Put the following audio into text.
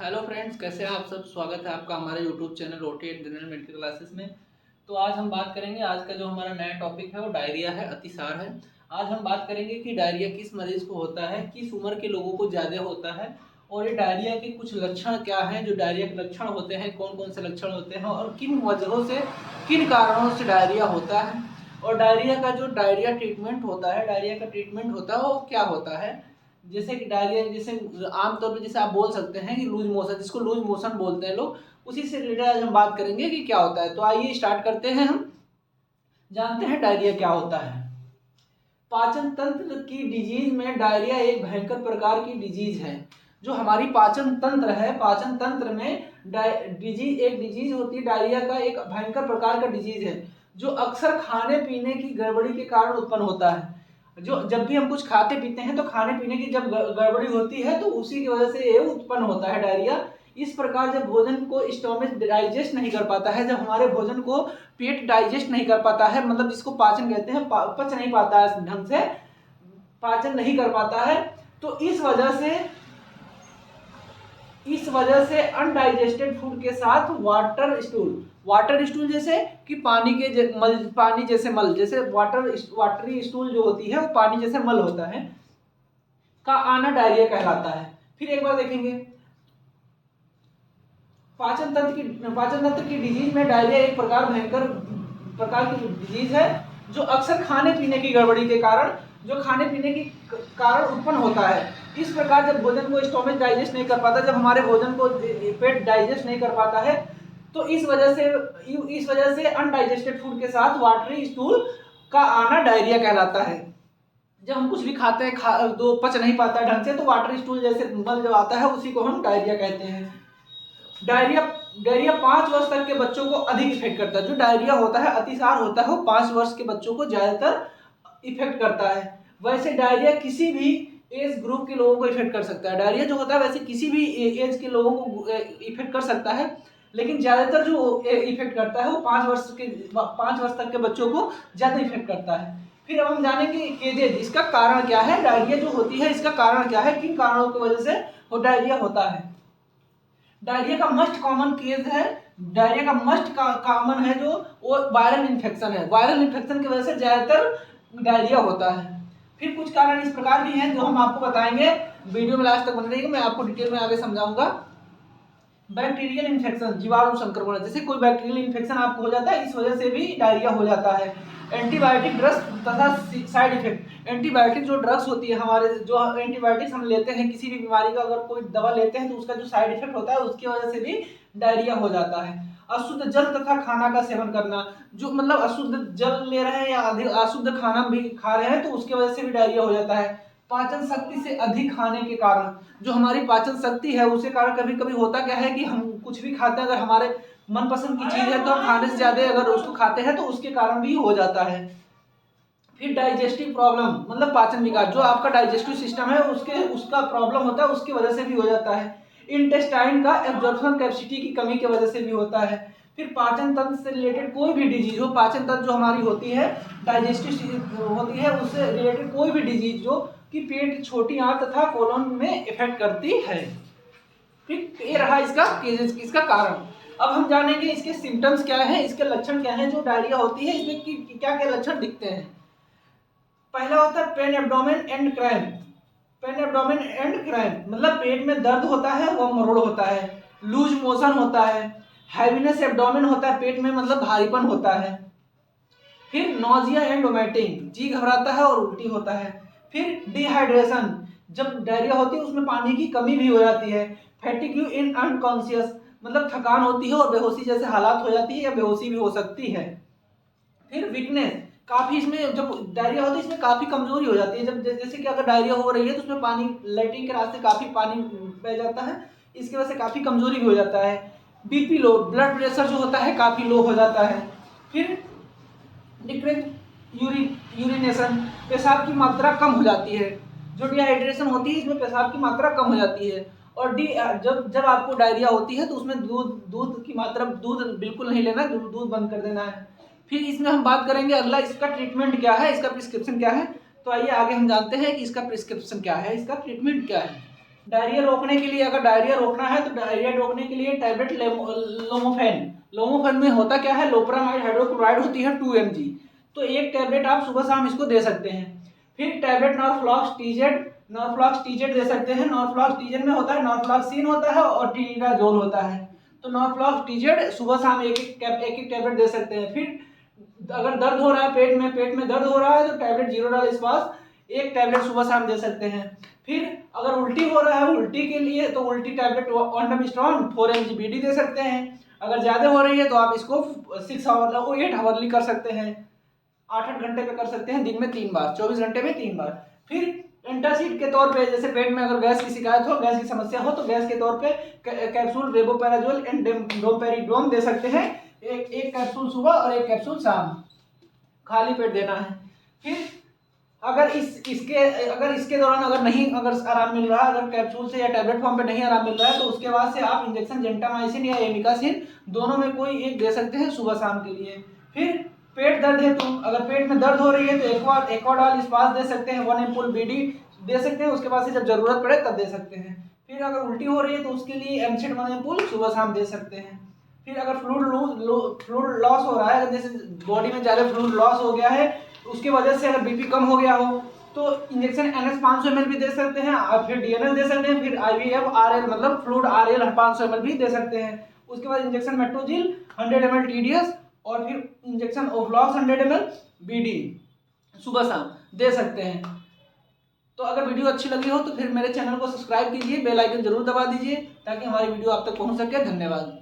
Hello friends, कैसे हैं आप सब। स्वागत है आपका हमारे YouTube channel OT and general medical classes में। तो आज हम बात करेंगे, आज का जो हमारा नया टॉपिक है वो डायरिया है, अतिसार है। आज हम बात करेंगे कि डायरिया किस मरीज को होता है, किस उम्र के लोगों को ज़्यादा होता है, और ये डायरिया के कुछ लक्षण क्या हैं, जो डायरिया के लक्षण होते हैं, कौन कौन से लक्षण होते हैं और किन वजहों से, किन कारणों से डायरिया होता है। और डायरिया का जो डायरिया ट्रीटमेंट होता है, डायरिया का ट्रीटमेंट होता है वो क्या होता है। जैसे कि डायरिया, जैसे आमतौर पे जैसे आप बोल सकते हैं कि लूज मोशन, जिसको लूज मोशन बोलते हैं लोग, उसी से रिलेटेड आज हम बात करेंगे कि क्या होता है। तो आइए स्टार्ट करते हैं। हम जानते हैं डायरिया क्या होता है। पाचन तंत्र की डिजीज में डायरिया एक भयंकर प्रकार की डिजीज है। जो हमारी पाचन तंत्र है, पाचन तंत्र में डिजीज, एक डिजीज होती है डायरिया का, एक भयंकर प्रकार का डिजीज है जो अक्सर खाने पीने की गड़बड़ी के कारण उत्पन्न होता है। जो जब भी हम कुछ खाते पीते हैं तो खाने पीने की जब गड़बड़ी होती है तो उसी की वजह से ये उत्पन्न होता है डायरिया। इस प्रकार जब भोजन को स्टोमच डाइजेस्ट नहीं कर पाता है, जब हमारे भोजन को पेट डाइजेस्ट नहीं कर पाता है, मतलब जिसको पाचन कहते हैं, पच नहीं पाता है, ढंग से पाचन नहीं कर पाता है, तो इस वजह से अनडाइजेस्टेड फूड के साथ वाटर स्टूल जैसे कि पानी जैसे मल, जैसे वाटरी स्टूल जो होती है वो पानी जैसे मल होता है, का आना डायरिया कहलाता है। फिर एक बार देखेंगे, पाचन तंत्र की डिजीज में डायरिया एक भयंकर प्रकार की डिजीज है जो अक्सर खाने पीने की गड़बड़ी के कारण, उत्पन्न होता है। इस प्रकार जब भोजन को स्टोमच डाइजेस्ट नहीं कर पाता, जब हमारे भोजन को पेट डाइजेस्ट नहीं कर पाता है, तो इस वजह से अनडाइजेस्टेड फूड के साथ वाटरी स्टूल का आना डायरिया कहलाता है। जब हम कुछ भी खाते हैं, तो पच नहीं पाता ढंग से, तो वाटर स्टूल जैसे मल जब आता है उसी को हम डायरिया कहते हैं। डायरिया 5 वर्ष तक के बच्चों को अधिक इफेक्ट करता है। जो डायरिया होता है, अतिसार होता है, वो 5 वर्ष के बच्चों को ज्यादातर इफेक्ट करता है। वैसे डायरिया किसी भी एज ग्रुप के लोगों को इफेक्ट कर सकता है। डायरिया जो होता है वैसे किसी भी एज के लोगों को इफेक्ट कर सकता है, लेकिन ज्यादातर जो इफेक्ट करता है वो 5 वर्ष तक के बच्चों को ज्यादा इफेक्ट करता है। फिर अब हम जानेंगे केजेज, इसका कारण क्या है, डायरिया जो होती है इसका कारण क्या है, किन कारणों की वजह से वो डायरिया होता है। डायरिया का मस्ट कॉमन केस है, डायरिया का मस्ट कॉमन है जो वो वायरल इन्फेक्शन है। वायरल इन्फेक्शन की वजह से ज्यादातर डायरिया होता है। फिर कुछ कारण इस प्रकार भी हैं जो हम आपको बताएंगे, वीडियो में लास्ट तक बने रहिएगा, मैं आपको डिटेल में आगे समझाऊंगा। बैक्टीरियल इन्फेक्शन, जीवाणु संक्रमण, जैसे कोई बैक्टीरियल इन्फेक्शन आपको हो जाता है, इस वजह से भी डायरिया हो जाता है। एंटीबायोटिक ड्रग्स तथा साइड इफेक्ट, एंटीबायोटिक जो ड्रग्स होती है हमारे, जो एंटीबायोटिक्स हम लेते हैं किसी भी बीमारी का, अगर कोई दवा लेते हैं तो उसका जो साइड इफेक्ट होता है उसकी वजह से भी डायरिया हो जाता है। अशुद्ध जल तथा खाना का सेवन करना, जो मतलब अशुद्ध जल ले रहे हैं या अशुद्ध खाना भी खा रहे हैं तो उसकी वजह से भी डायरिया हो जाता है। पाचन शक्ति से अधिक खाने के कारण, जो हमारी पाचन शक्ति है उसके कारण कभी कभी होता क्या है कि हम कुछ भी खाते हैं, अगर हमारे मनपसंद की चीज है तो हम खाने से ज्यादा अगर उसको खाते हैं तो उसके कारण भी हो जाता है। फिर डाइजेस्टिव प्रॉब्लम, मतलब पाचन विकार, जो आपका डाइजेस्टिव सिस्टम है उसका प्रॉब्लम होता है, उसकी वजह से भी हो जाता है। इंटेस्टाइन का एब्जॉर्प्शन कैपेसिटी की कमी की वजह से भी होता है। फिर पाचन तंत्र से रिलेटेड कोई भी डिजीज हो, पाचन तंत्र जो हमारी होती है, डाइजेस्टिव होती है, उससे रिलेटेड कोई भी डिजीज जो कि पेट, छोटी आंत तथा कोलन में इफेक्ट करती है। फिर ये रहा इसका कारण। अब हम जानेंगे इसके सिम्टम्स क्या है, इसके लक्षण क्या है। जो डायरिया होती है इसमें क्या क्या लक्षण दिखते हैं। पहला होता है pen abdomen and cramp. Pen abdomen and cramp मतलब पेट में दर्द होता है, वो मरोड़ होता है। लूज मोशन होता है। हैवीनेस एब्डोमेन होता है, पेट में मतलब भारीपन होता है। फिर नोजिया एंड वोमिटिंग, जी घबराता है और उल्टी होता है। फिर डिहाइड्रेशन, जब डायरिया होती है उसमें पानी की कमी भी हो जाती है। फैटिग्यू इन अनकॉन्शियस, मतलब थकान होती है और बेहोशी जैसे हालात हो जाती है या बेहोशी भी हो सकती है। फिर वीकनेस, काफी इसमें जब डायरिया होती है इसमें काफी कमजोरी हो जाती है। जब जैसे कि अगर डायरिया हो रही है तो उसमें पानी, लैट्रिन के रास्ते काफी पानी बह जाता है, इसकी वजह से काफी कमजोरी भी हो जाता है। बीपी लो, ब्लड प्रेशर जो होता है काफी लो हो जाता है। फिर डिक्रीज यूरिनेशन, पेशाब की मात्रा कम हो जाती है। जो डिहाइड्रेशन होती है इसमें पेशाब की मात्रा कम हो जाती है। और जब आपको डायरिया होती है तो उसमें दूध की मात्रा, दूध बिल्कुल नहीं लेना, दूध बंद कर देना है। फिर इसमें हम बात करेंगे अगला, इसका ट्रीटमेंट क्या है, इसका प्रिस्क्रिप्शन क्या है। तो आइए आगे हम जानते हैं कि इसका प्रिस्क्रिप्शन क्या है, इसका ट्रीटमेंट क्या है। डायरिया रोकने के लिए, अगर डायरिया रोकना है तो डायरिया रोकने के लिए टैबलेट लोमोफेन। लोमोफेन में होता क्या है, लोपरामाइड हाइड्रोक्लोराइड होती है 2 mg, तो एक टैबलेट आप सुबह शाम इसको दे सकते हैं। फिर tablet Norflox TZ, Norflox TZ दे सकते हैं। नॉर्फ्लॉक्स टीजेड में होता है नॉर्फ्लॉक्सिन होता है और ट्रिनिडाजोल होता है। तो नॉर्फ्लॉक्स टीजेड सुबह शाम एक एक टैबलेट दे सकते हैं। फिर अगर दर्द हो रहा है पेट में दर्द हो रहा है तो टैबलेट जीरोडाल इस्पास एक टैबलेट सुबह शाम दे सकते हैं। फिर अगर उल्टी हो रहा है, उल्टी के लिए तो उल्टी टैबलेट ऑनडमिस्ट्रॉन 4 mg बीडी दे सकते हैं। अगर ज़्यादा हो रही है तो आप इसको 6 आवर 8 आवर्ली कर सकते हैं, 8-8 घंटे पे कर सकते हैं, दिन में 3 बार, 24 घंटे में 3 बार। फिर एंटासिड के तौर पे, जैसे पेट में अगर गैस की शिकायत हो, गैस की समस्या हो, तो गैस के तौर पे कैप्सूल रेबोपैराजोल एंड डोमपेरिडोन दे सकते हैं। एक कैप्सूल सुबह और एक कैप्सूल शाम, खाली पेट देना है। फिर अगर इसके दौरान अगर आराम मिल रहा है, अगर कैप्सूल से या टैबलेट फॉर्म पे नहीं आराम मिल रहा है, तो उसके बाद से आप इंजेक्शन जेंटामाइसिन या एमिकासिन दोनों में कोई एक दे सकते हैं सुबह शाम के लिए। फिर पेट दर्द है तो अगर पेट में दर्द हो रही है तो एक्वाडॉल इस्पास दे सकते हैं, 1 एम्पूल बीडी दे सकते हैं। उसके बाद से जब जरूरत पड़े तब दे सकते हैं। फिर अगर उल्टी हो रही है तो उसके लिए एमसिड 1 एम्पूल सुबह शाम दे सकते हैं। फिर अगर फ्लूइड लॉस हो रहा है, अगर जैसे बॉडी में ज़्यादा फ्लूइड लॉस हो गया है, उसके वजह से अगर बीपी कम हो गया हो, तो इंजेक्शन NS 500 ml भी दे सकते हैं, और फिर DNS दे सकते हैं, फिर IVF RL मतलब फ्लूइड RL 500 ml भी दे सकते हैं। उसके बाद इंजेक्शन मेट्रोजिल 100 ml TDS और फिर इंजेक्शन ओफ्लॉक्स 100 ml BD सुबह शाम दे सकते हैं। तो अगर वीडियो अच्छी लगी हो तो फिर मेरे चैनल को सब्सक्राइब कीजिए, बेल आइकन जरूर दबा दीजिए ताकि हमारी वीडियो आप तक पहुंच सके। धन्यवाद।